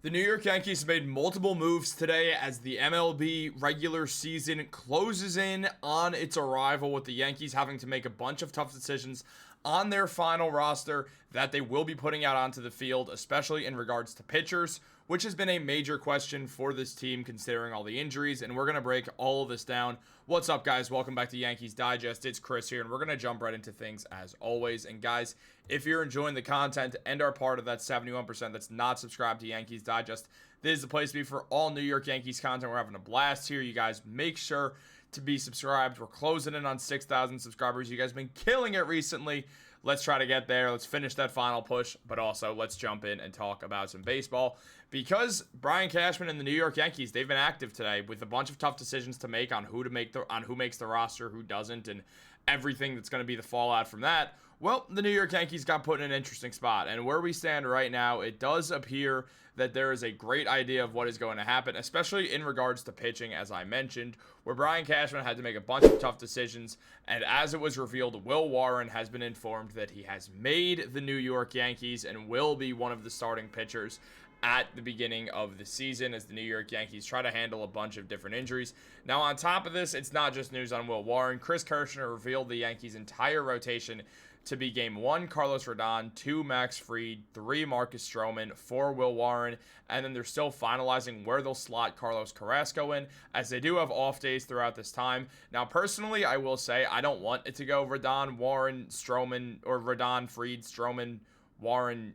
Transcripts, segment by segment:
The New York Yankees made multiple moves today as the MLB regular season closes in on its arrival, with the Yankees having to make a bunch of tough decisions on their final roster that they will be putting out onto the field, especially in regards to pitchers, which has been a major question for this team considering all the injuries, and we're going to break all of this down. What's up, guys? Welcome back to Yankees Digest. It's Chris here, and we're going to jump right into things as always. And guys, if you're enjoying the content and are part of that 71% that's not subscribed to Yankees Digest, this is the place to be for all New York Yankees content. We're having a blast here. You guys make sure to be subscribed. We're closing in on 6,000 subscribers. You guys have been killing it recently. Let's try to get there. Let's finish that final push, but also let's jump in and talk about some baseball, because Brian Cashman and the New York Yankees, they've been active today with a bunch of tough decisions to make on who makes the roster, who doesn't, and everything that's going to be the fallout from that. Well, the New York Yankees got put in an interesting spot, and where we stand right now, it does appear that there is a great idea of what is going to happen, especially in regards to pitching, as I mentioned, where Brian Cashman had to make a bunch of tough decisions, and as it was revealed, Will Warren has been informed that he has made the New York Yankees and will be one of the starting pitchers at the beginning of the season as the New York Yankees try to handle a bunch of different injuries. Now, on top of this, it's not just news on Will Warren. Chris Kirshner revealed the Yankees' entire rotation to be game 1, Carlos Rodon, 2, Max Fried, 3, Marcus Strowman, 4, Will Warren, and then they're still finalizing where they'll slot Carlos Carrasco in, as they do have off days throughout this time. Now, personally, I will say I don't want it to go Rodon, Warren, Strowman, or Rodon, Fried, Strowman, Warren,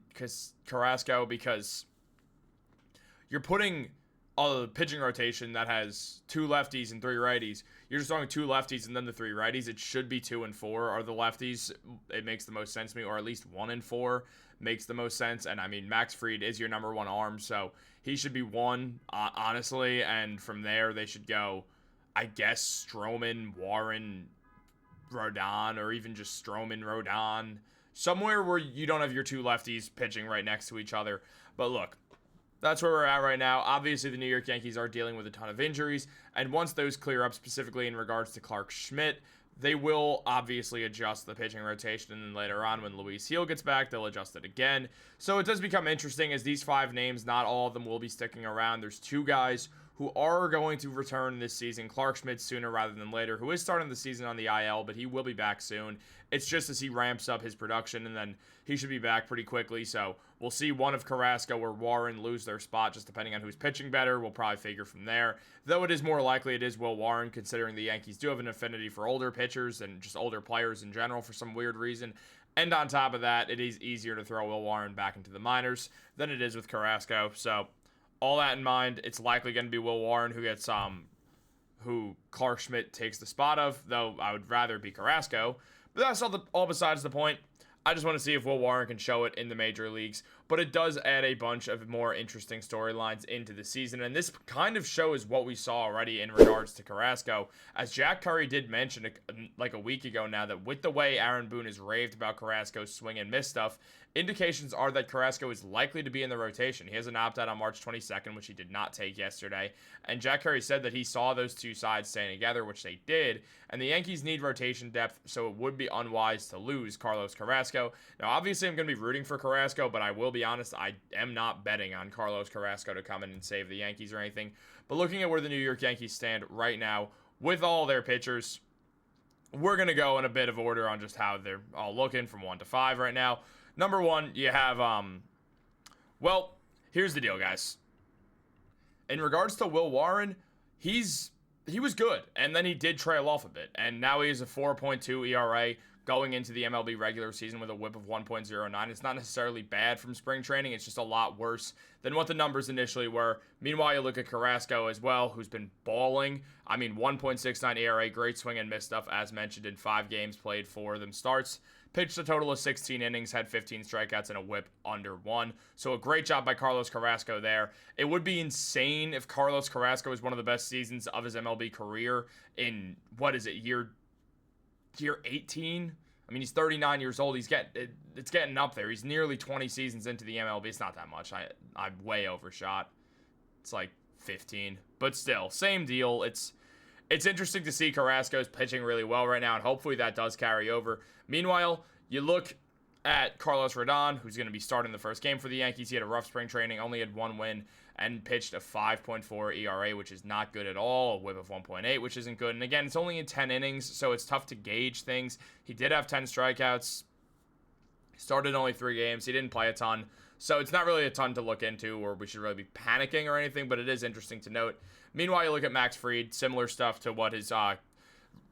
Carrasco, because you're putting a pitching rotation that has 2 lefties and 3 righties. You're just throwing 2 lefties and then the 3 righties. It should be 2 and 4 are the lefties. It makes the most sense to me, or at least 1 and 4 makes the most sense. And I mean, Max Fried is your number 1 arm, so he should be 1, honestly. And from there, they should go, I guess, Strowman, Warren, Rodon, or even just Strowman, Rodon, somewhere where you don't have your 2 lefties pitching right next to each other. But look, that's where we're at right now. Obviously, the New York Yankees are dealing with a ton of injuries, and once those clear up, specifically in regards to Clark Schmidt, they will obviously adjust the pitching rotation, and then later on when Luis Gil gets back, they'll adjust it again. So it does become interesting, as these 5 names, not all of them will be sticking around. There's 2 guys who are going to return this season. Clark Schmidt sooner rather than later, who is starting the season on the IL, but he will be back soon. It's just as he ramps up his production, and then he should be back pretty quickly. So we'll see one of Carrasco or Warren lose their spot, just depending on who's pitching better. We'll probably figure from there. Though it is more likely it is Will Warren, considering the Yankees do have an affinity for older pitchers and just older players in general for some weird reason. And on top of that, it is easier to throw Will Warren back into the minors than it is with Carrasco. So all that in mind, it's likely going to be Will Warren who Clark Schmidt takes the spot of, though I would rather be Carrasco. But that's all besides the point. I just want to see if Will Warren can show it in the major leagues. But it does add a bunch of more interesting storylines into the season. And this kind of shows what we saw already in regards to Carrasco. As Jack Curry did mention like a week ago now, that with the way Aaron Boone has raved about Carrasco's swing and miss stuff, indications are that Carrasco is likely to be in the rotation. He has an opt-out on March 22nd, which he did not take yesterday. And Jack Curry said that he saw those 2 sides staying together, which they did. And the Yankees need rotation depth, so it would be unwise to lose Carlos Carrasco. Now, obviously, I'm going to be rooting for Carrasco, but I will be honest, I am not betting on Carlos Carrasco to come in and save the Yankees or anything. But looking at where the New York Yankees stand right now with all their pitchers, we're going to go in a bit of order on just how they're all looking from 1 to 5 right now. Number 1, you have, well, here's the deal, guys. In regards to Will Warren, he was good, and then he did trail off a bit, and now he has a 4.2 ERA going into the MLB regular season with a whip of 1.09. It's not necessarily bad from spring training. It's just a lot worse than what the numbers initially were. Meanwhile, you look at Carrasco as well, who's been balling. I mean, 1.69 ERA, great swing and miss stuff, as mentioned, in 5 games played, 4 of them starts. Pitched a total of 16 innings, had 15 strikeouts, and a whip under 1. So a great job by Carlos Carrasco there. It would be insane if Carlos Carrasco was one of the best seasons of his MLB career in, year 18? I mean, he's 39 years old. It's getting up there. He's nearly 20 seasons into the MLB. It's not that much. I way overshot. It's like 15. But still, same deal. It's interesting to see Carrasco's pitching really well right now, and hopefully that does carry over. Meanwhile, you look at Carlos Rodon, who's going to be starting the first game for the Yankees. He had a rough spring training, only had 1 win, and pitched a 5.4 ERA, which is not good at all. A whip of 1.8, which isn't good. And again, it's only in 10 innings, so it's tough to gauge things. He did have 10 strikeouts. Started only 3 games. He didn't play a ton. So it's not really a ton to look into, or we should really be panicking or anything, but it is interesting to note. Meanwhile, you look at Max Fried, similar stuff to what his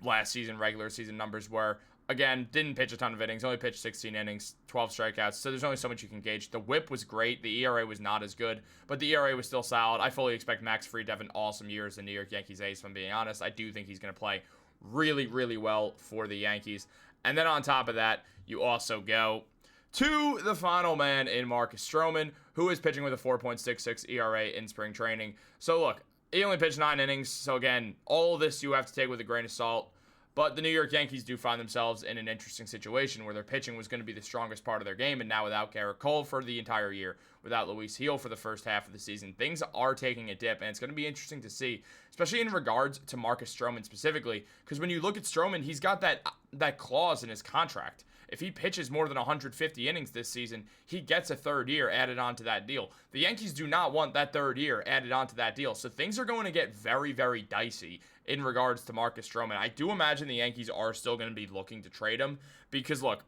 last season, regular season numbers were. Again, didn't pitch a ton of innings, only pitched 16 innings, 12 strikeouts, so there's only so much you can gauge. The whip was great, the ERA was not as good, but the ERA was still solid. I fully expect Max Fried to have an awesome year as the New York Yankees ace, if I'm being honest. I do think he's going to play really, really well for the Yankees. And then on top of that, you also go to the final man in Marcus Strowman, who is pitching with a 4.66 ERA in spring training. So look, he only pitched 9 innings, so again, all of this you have to take with a grain of salt. But the New York Yankees do find themselves in an interesting situation where their pitching was going to be the strongest part of their game, and now without Garrett Cole for the entire year, without Luis Gil for the first half of the season, things are taking a dip, and it's going to be interesting to see, especially in regards to Marcus Strowman specifically, because when you look at Strowman, he's got that clause in his contract. If he pitches more than 150 innings this season, he gets a 3rd year added onto that deal. The Yankees do not want that 3rd year added onto that deal, so things are going to get very, very dicey in regards to Marcus Strowman. I do imagine the Yankees are still going to be looking to trade him because, look,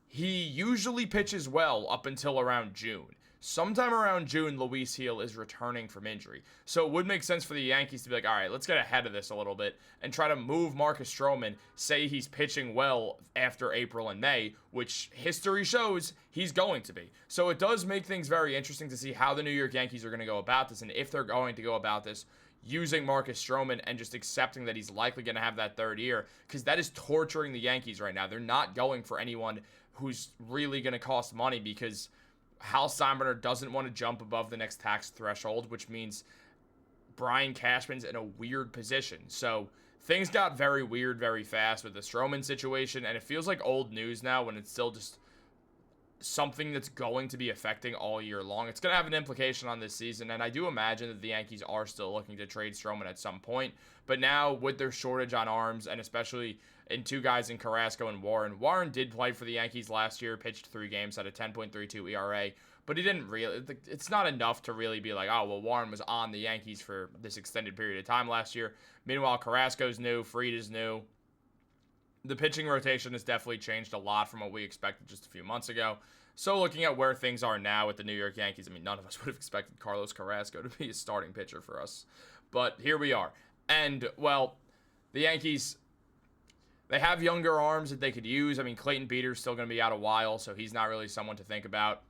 he usually pitches well up until around June. Sometime around June, Luis Gil is returning from injury. So it would make sense for the Yankees to be like, all right, let's get ahead of this a little bit and try to move Marcus Strowman, say he's pitching well after April and May, which history shows he's going to be. So it does make things very interesting to see how the New York Yankees are going to go about this, and if they're going to go about this using Marcus Strowman and just accepting that he's likely going to have that 3rd year, because that is torturing the Yankees right now. They're not going for anyone who's really going to cost money because Hal Steinbrenner doesn't want to jump above the next tax threshold, which means Brian Cashman's in a weird position. So things got very weird very fast with the Strowman situation, and it feels like old news now when it's still just something that's going to be affecting all year long. It's going to have an implication on this season, and I do imagine that the Yankees are still looking to trade Strowman at some point. But now with their shortage on arms, and especially in 2 guys in Carrasco and Warren. Warren did play for the Yankees last year, pitched 3 games, had a 10.32 ERA, but he didn't really, it's not enough to really be like, oh, well, Warren was on the Yankees for this extended period of time last year. Meanwhile, Carrasco's new, Fried is new. The pitching rotation has definitely changed a lot from what we expected just a few months ago. So looking at where things are now with the New York Yankees, I mean, none of us would have expected Carlos Carrasco to be a starting pitcher for us. But here we are. And, well, the Yankees, they have younger arms that they could use. I mean, Clayton Beater's still going to be out a while, so he's not really someone to think about.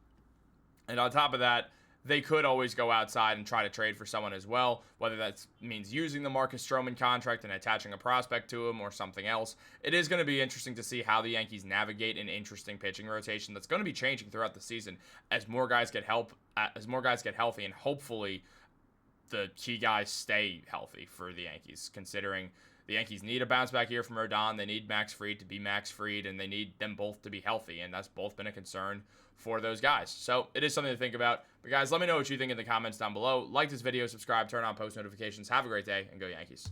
And on top of that, they could always go outside and try to trade for someone as well, whether that means using the Marcus Strowman contract and attaching a prospect to him or something else. It is going to be interesting to see how the Yankees navigate an interesting pitching rotation that's going to be changing throughout the season as more guys get healthy, and hopefully the key guys stay healthy for the Yankees, considering the Yankees need a bounce back year from Rodon. They need Max Fried to be Max Fried, and they need them both to be healthy, and that's both been a concern for those guys. So it is something to think about. But guys, let me know what you think in the comments down below. Like this video, subscribe, turn on post notifications. Have a great day, and go Yankees.